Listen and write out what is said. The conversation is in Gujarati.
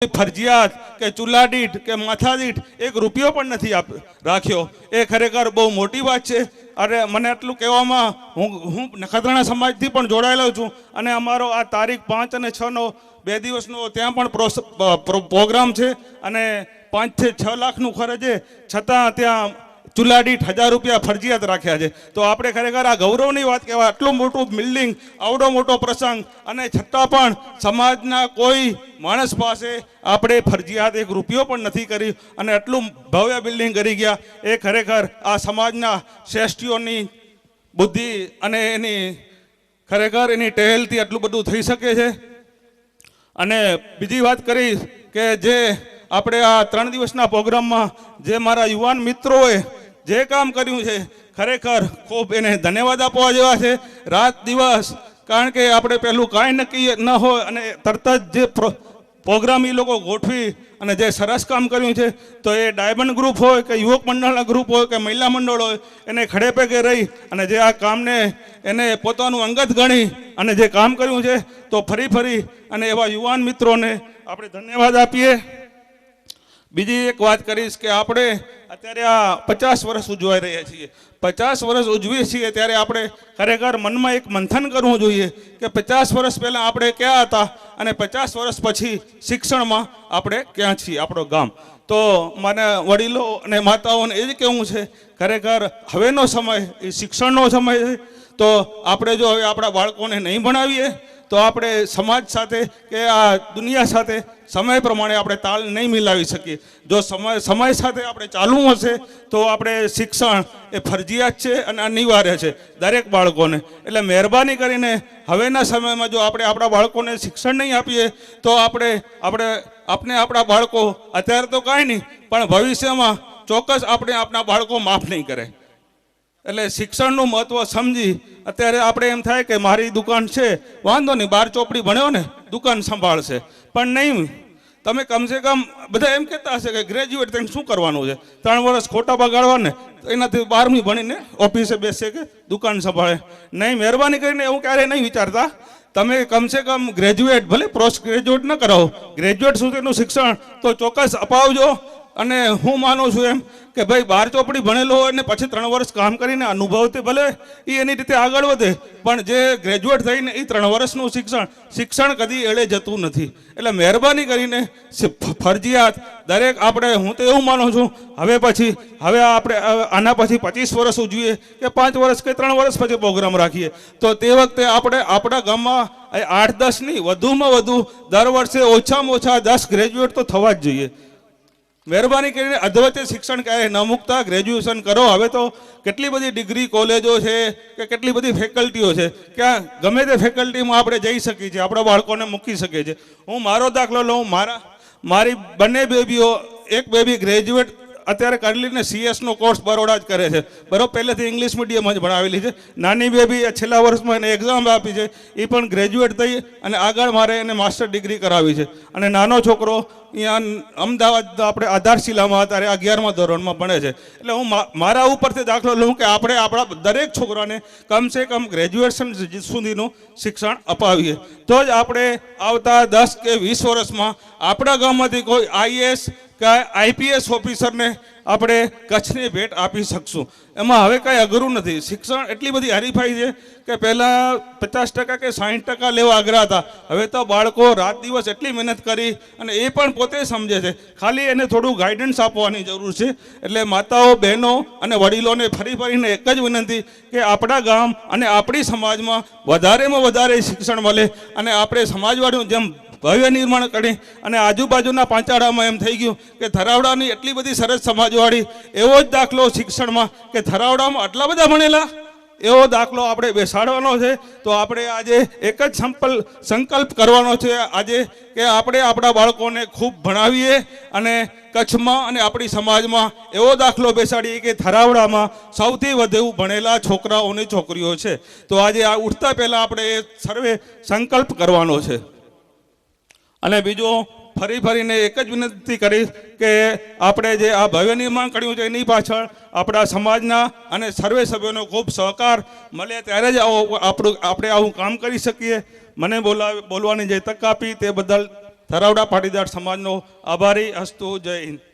ફરજિયાત કે ચૂલા દીઠ કે માથા દીઠ એક રૂપિયો પણ નથી રાખ્યો. એ ખરેખર બહુ મોટી વાત છે. અરે મને એટલું કહેવામાં હું નખત્રાણા સમાજથી પણ જોડાયેલો છું અને અમારો આ તારીખ 5 અને 6નો 2 દિવસનો ત્યાં પણ પ્રોગ્રામ છે અને 5 થી 6 લાખનું ખર્ચ છે, છતાં ત્યાં ચૂલા દીઠ 1000 રૂપિયા ફરજિયાત રાખ્યા છે. તો આપણે ખરેખર આ ગૌરવની વાત કહેવાય. આટલું મોટું બિલ્ડિંગ, આવડો મોટો પ્રસંગ, અને છતાં પણ સમાજના કોઈ માણસ પાસે આપણે ફરજિયાત એક રૂપિયો પણ નથી કરી અને આટલું ભવ્ય બિલ્ડિંગ કરી ગયા. એ ખરેખર આ સમાજના શ્રેષ્ઠીઓની બુદ્ધિ અને એની ખરેખર એની ટહેલથી આટલું બધું થઈ શકે છે. અને બીજી વાત કરીશ કે જે આપણે આ 3 દિવસના પ્રોગ્રામમાં જે મારા યુવાન મિત્રોએ જે કામ કર્યું છે, ખરેખર ખૂબ એને ધન્યવાદ આપવા જેવા છે. રાત દિવસ, કારણ કે આપણે પહેલું કાંઈ નક્કી ન હોય અને તરત જ જે પ્રોગ્રામ એ લોકો ગોઠવી અને જે સરસ કામ કર્યું છે, તો એ ડાયમંડ ગ્રુપ હોય કે યુવક મંડળના ગ્રુપ હોય કે મહિલા મંડળ હોય, એને ખડે પગે રહી અને જે આ કામને એને પોતાનું અંગત ગણી અને જે કામ કર્યું છે, તો ફરી અને એવા યુવાન મિત્રોને આપણે ધન્યવાદ આપીએ. બીજી એક વાત કરીશ કે આપણે અત્યારે આ 50 વર્ષ ઉજવાઈ રહ્યા છીએ. 50 વર્ષ ઉજવીએ છીએ ત્યારે આપણે ખરેખર મનમાં એક મંથન કરવું જોઈએ કે 50 વર્ષ પહેલાં આપણે ક્યાં હતા અને 50 વર્ષ પછી શિક્ષણમાં આપણે ક્યાં છીએ, આપણો ગામ. તો મને વડીલો અને માતાઓને એ જ કહેવું છે, ખરેખર હવેનો સમય એ શિક્ષણનો સમય છે. તો આપણે જો હવે આપણા બાળકોને નહીં ભણાવીએ તો આપણે સમાજ સાથે કે આ દુનિયા સાથે સમય પ્રમાણે આપણે તાલ નહીં મિલાવી શકીએ. જો સમય સાથે આપણે ચાલવું હશે તો આપણે શિક્ષણ એ ફરજિયાત છે અને અનિવાર્ય છે દરેક બાળકોને. એટલે મહેરબાની કરીને હવેના સમયમાં જો આપણે આપણા બાળકોને શિક્ષણ નહીં આપીએ તો આપણા બાળકો અત્યારે તો કાંઈ નહીં પણ ભવિષ્યમાં ચોક્કસ આપણે આપણા બાળકો માફ નહીં કરે. એટલે શિક્ષણનું મહત્ત્વ સમજી અત્યારે આપણે એમ થાય કે મારી દુકાન છે, વાંધો નહીં, 12 ચોપડી ભણ્યો ને દુકાન સંભાળશે, પણ નહીં. તમે કમસે કમ બધા એમ કહેતા હશે કે ગ્રેજ્યુએટ થઈને શું કરવાનું છે, 3 વર્ષ ખોટા બગાડવા ને, એનાથી 12મી ભણીને ઓફિસે બેસે કે દુકાન સંભાળે. નહીં, મહેરબાની કરીને એવું ક્યારેય નહીં વિચારતા. તમે કમસે કમ ગ્રેજ્યુએટ, ભલે પોસ્ટ ગ્રેજ્યુએટ ન કરાવો, ગ્રેજ્યુએટ સુધીનું શિક્ષણ તો ચોક્કસ અપાવજો. અને હું માનું છું એમ કે ભાઈ 12 ચોપડી ભણેલો હોય ને પછી 3 વર્ષ કામ કરીને અનુભવથી ભલે એ એની રીતે આગળ વધે, પણ જે ગ્રેજ્યુએટ થઈને એ 3 વર્ષનું શિક્ષણ કદી એળે જતું નથી. એટલે મહેરબાની કરીને ફરજિયાત દરેક આપણે, હું તો એવું માનું છું હવે આપણે આના પછી 25 વર્ષ ઉજવીએ કે 5 વર્ષ કે 3 વર્ષ પછી પ્રોગ્રામ રાખીએ, તો તે વખતે આપણે આપણા ગામમાં 8-10 નહીં, વધુમાં વધુ દર વર્ષે ઓછામાં ઓછા 10 ગ્રેજ્યુએટ તો થવા જ જોઈએ. મહેરબાની કરીને અધવચ્ચે શિક્ષણ ક્યારેય ન મૂકતા, ગ્રેજ્યુએશન કરો. હવે તો કેટલી બધી ડિગ્રી કોલેજો છે કે કેટલી બધી ફેકલ્ટીઓ છે, ક્યાં ગમે તે ફેકલ્ટીમાં આપણે જઈ શકીએ છીએ, આપણા બાળકોને મૂકી શકીએ છીએ. હું મારો દાખલો લઉં, મારી બંને બેબીઓ, એક બેબી ગ્રેજ્યુએટ અત્યારે કરેલીને CS નો કોર્સ બરોડા જ કરે છે, બરાબર, પહેલેથી ઇંગ્લિશ મીડિયમ જ ભણાવેલી છે. નાની બેબી છેલ્લા વર્ષમાં એને એક્ઝામ આપી છે, એ પણ ગ્રેજ્યુએટ થઈ અને આગળ મારે એને માસ્ટર ડિગ્રી કરાવી છે. અને નાનો છોકરો અહીંયા અમદાવાદ આપણે આધારશિલામાં અત્યારે 11મા ધોરણમાં ભણે છે. એટલે હું મારા ઉપરથી દાખલો લઉં કે આપણે આપણા દરેક છોકરાને કમસે કમ ગ્રેજ્યુએશન સુધીનું શિક્ષણ અપાવીએ, તો જ આપણે આવતા 10 કે 20 વર્ષમાં આપણા ગામમાંથી કોઈ IAS કે IPS ઓફિસરને આપણે કચ્છની ભેટ આપી શકશું. એમાં હવે કાંઈ અઘરું નથી. શિક્ષણ એટલી બધી હરીફાઈ છે કે પહેલાં 50% કે 60% લેવા આગ્રહ હતા. હવે તો બાળકો રાત દિવસ એટલી મહેનત કરી અને એ પણ પોતે સમજે છે, ખાલી એને થોડું ગાઈડન્સ આપવાની જરૂર છે. એટલે માતાઓ, બહેનો અને વડીલોને ફરીને એક જ વિનંતી કે આપણા ગામ અને આપણી સમાજમાં વધારેમાં વધારે શિક્ષણ મળે અને આપણે સમાજવાળીનું જેમ ભવ્ય નિર્માણ કરી. અને આજુબાજુના પાંચાળામાં એમ થઈ ગયું કે થરાવડાની એટલી બધી સરસ સમાજવાળી, એવો જ દાખલો શિક્ષણમાં કે થરાવડામાં આટલા બધા ભણેલા, એવો દાખલો આપણે બેસાડવાનો છે. તો આપણે આજે એક જ સંકલ્પ કરવાનો છે આજે કે આપણે આપણા બાળકોને ખૂબ ભણાવીએ અને કચ્છમાં અને આપણી સમાજમાં એવો દાખલો બેસાડીએ કે થરાવડામાં સૌથી વધુ ભણેલા છોકરાઓની છોકરીઓ છે. તો આજે આ ઉઠતા પહેલાં આપણે એ સર્વે સંકલ્પ કરવાનો છે. અને બીજો ફરીને એક જ વિનંતી કરીશ કે આપણે જે આ ભવ્ય નિર્માણ કર્યું છે એની પાછળ આપણા સમાજના અને સર્વે સભ્યોનો ખૂબ સહકાર મળે ત્યારે જ આપણે આવું કામ કરી શકીએ. મને બોલવાની જે તક આપી તે બદલ થરાવડા પાટીદાર સમાજનો આભારી હસ્તુ. જય હિન્દ.